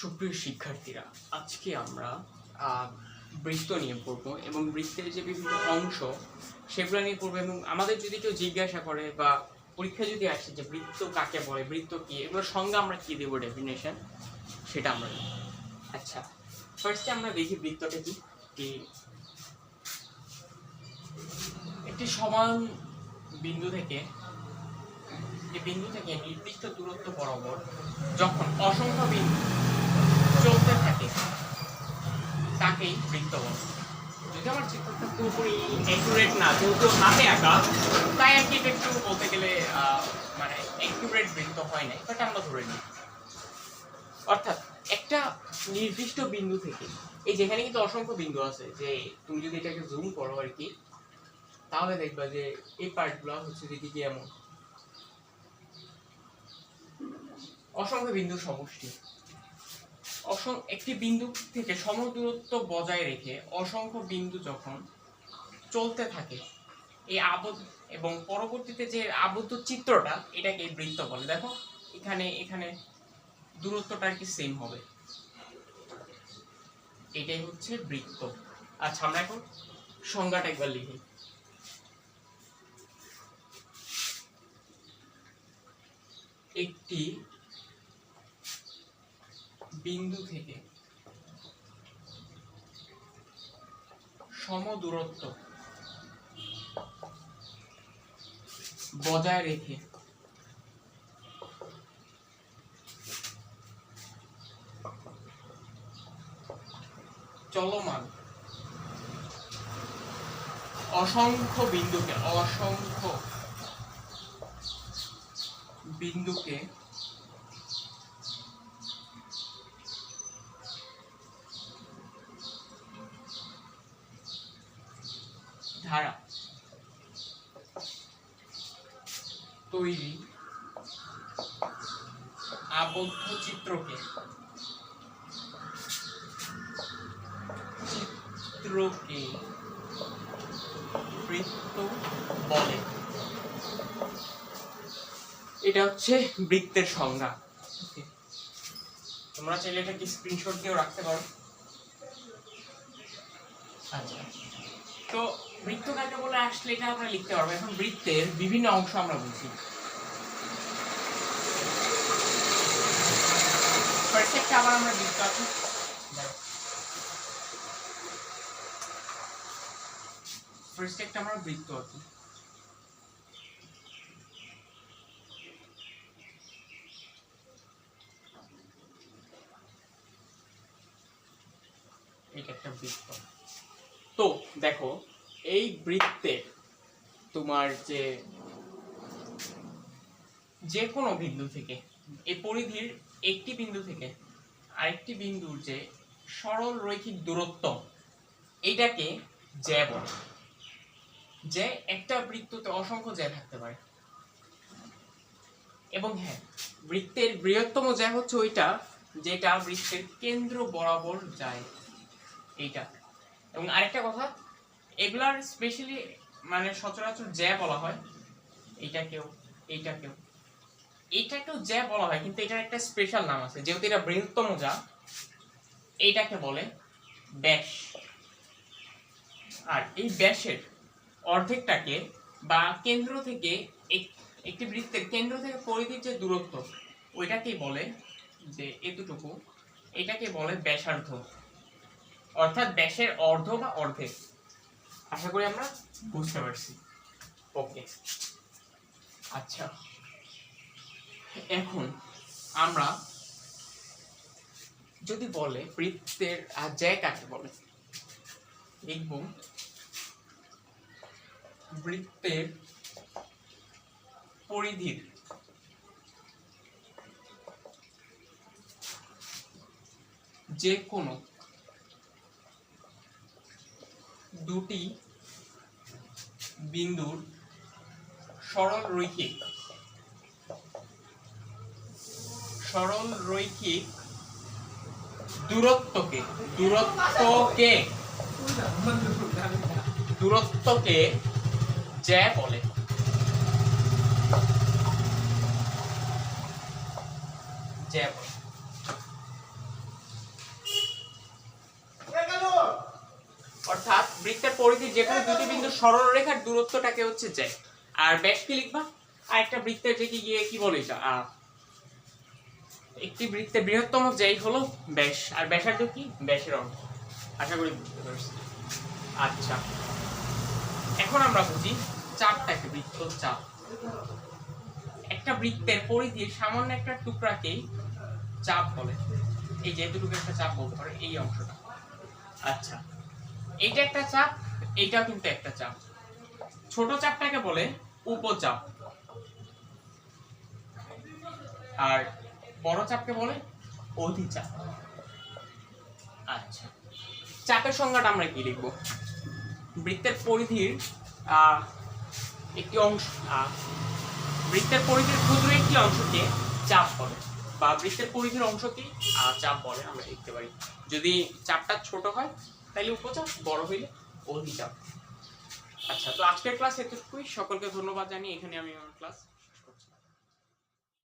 সুপ্রিয় শিক্ষার্থীরা, আজকে আমরা বৃত্ত নিয়ে পড়বো এবং বৃত্তের যে বিভিন্ন অংশ সেগুলো নিয়ে পড়বো। এবং আমাদের যদি কেউ জিজ্ঞাসা করে বা পরীক্ষা যদি আসে যে বৃত্ত কাকে বলে, বৃত্ত কি, এগুলোর সঙ্গে আমরা কি দেবো ডেফিনেশন, সেটা আমরা দেবো। আচ্ছা, ফার্স্টে আমরা দেখি বৃত্তটা কি। একটি সমান বিন্দু থেকে নির্দিষ্ট দূরত্ব বরাবর যখন অসংখ্য বিন্দু চলতে থাকে তাকেই বৃত্ত বলে। যদি আমার চিত্রটা পুরোপুরি অ্যাকুরেট না, যেহেতু হাতে আঁকা, তাই আর কি এটা একটু বলতে গেলে মানে অ্যাকুরেট বৃত্ত হয় নাই, বাট আমরা ধরে নিই। অর্থাৎ একটা নির্দিষ্ট বিন্দু থেকে, এই যেখানে কিন্তু অসংখ্য বিন্দু আছে, যে তুমি যদি এটাকে জুম করো আর কি, তাহলে দেখবা যে এই পার্টগুলো হচ্ছে দেখি কি এমন অসংখ্য বিন্দুর সমষ্টি। একটি বিন্দু থেকে সমদূরত্ব বজায় রেখে অসংখ্য বিন্দু যখন চলতে থাকে, এই আবদ্ধ এবং পরবর্তীতে যে আবদ্ধ চিত্রটা, এটাকে বৃত্ত বলে। দেখো এখানে এখানে দূরত্বটা আর কি সেম হবে, এটাই হচ্ছে বৃত্ত। আচ্ছা, আমরা এখন সংজ্ঞাটা একবার লিখি। একটি বিন্দু থেকে সমদূরত্ব বজায় রেখে চলমান অসংখ্য বিন্দুকে ধারা তৈরি আবদ্ধ চিত্রকে বৃত্ত বলে। এটা হচ্ছে বৃত্তের সংজ্ঞা। তোমরা চাইলে এটাকে স্ক্রিনশট দিয়েও রাখতে পারো। আচ্ছা, তো বৃত্ত কাকে বলে আসলে এটা আমরা লিখতে পারবো। এখন বৃত্তের বিভিন্ন অংশ আমরা বুঝি। ফার্স্ট একটা আবার আমরা বৃত্ত আছে, ফার্স্ট একটা আমরা বৃত্ত আছে। এটা একটা বৃত্ত। তো দেখো, এই বৃত্তের তোমার যে কোনো বিন্দু থেকে, এই পরিধির একটি বিন্দু থেকে আরেকটি বিন্দুর যে সরল রৈখিক দূরত্ব, এইটাকে জ্যা বলে। যে একটা বৃত্ততে অসংখ্য জ্যা থাকতে পারে। এবং হ্যাঁ, বৃত্তের বৃহত্তম জ্যা হচ্ছে ওইটা যেটা বৃত্তের কেন্দ্র বরাবর যায়, এইটা। এবং আরেকটা কথা, এগুলার স্পেশালি মানে সচরাচর জ্যা বলা হয়। এইটাকেও জ্যা বলা হয়, কিন্তু এটার একটা স্পেশাল নাম আছে, যেহেতু এটা বৃহত্তম জ্যা, এইটাকে বলে ব্যাস। আর এই ব্যাসের অর্ধেকটাকে বা কেন্দ্র থেকে, একটি বৃত্তের কেন্দ্র থেকে পরিধির যে দূরত্ব, ওইটাকেই বলে যে এতটুকু, এটাকে বলে ব্যাসার্ধ। অর্থাৎ ব্যাসের অর্ধ বা অর্ধেক। আশা করি আমরা বুঝতে পারছি। ওকে, আচ্ছা, এখন আমরা যদি বলে বৃত্তের জ্যা কাকে বলে, লিখব বৃত্তের পরিধির যে কোনো দুটি বিন্দুর সরল রৈখিক দূরত্বকে জ্যা বলে। বৃত্তের পরিধি যে কোনো দুটি বিন্দু সরলরেখার দূরত্বটাকে হচ্ছে জ্যা, আর ব্যাস কি লিখবা, আর একটা বৃত্তের যে কি বলে এটা, একটি বৃত্তের বৃহত্তম জ্যাই হলো ব্যাস, আর ব্যাসার্ধ কি, ব্যাসের অংশ। আশা করি বুঝতে পারছি। আচ্ছা, এখন আমরা বুঝি চাপটাকে, বৃত্ত চাপ। একটা বৃত্তের পরিধির সামান্য একটা টুকরাকেই চাপ বলে। এই যে এতটুকু একটা চাপ বলতে পারে, এই অংশটা। আচ্ছা, এইটা একটা চাপ, এইটাও কিন্তু একটা চাপ। ছোট চাপটাকে বলে উপচাপ, আর বড় চাপকে বলে অধিচাপ। আচ্ছা, চাপের সংজ্ঞাটা আমরা কি লিখব? বৃত্তের পরিধির একটি অংশ, বৃত্তের পরিধির ক্ষুদ্র একটি অংশকে চাপ বলে, বা বৃত্তের পরিধির অংশকে চাপ বলে আমরা লিখতে পারি। যদি চাপটা ছোট হয় তাহলে উপচাপ, বড় হইলে অধিচাপ। আচ্ছা, তো আজকের ক্লাস এতটুকুই। সকলকে ধন্যবাদ জানিয়ে এখানে আমি আমার ক্লাস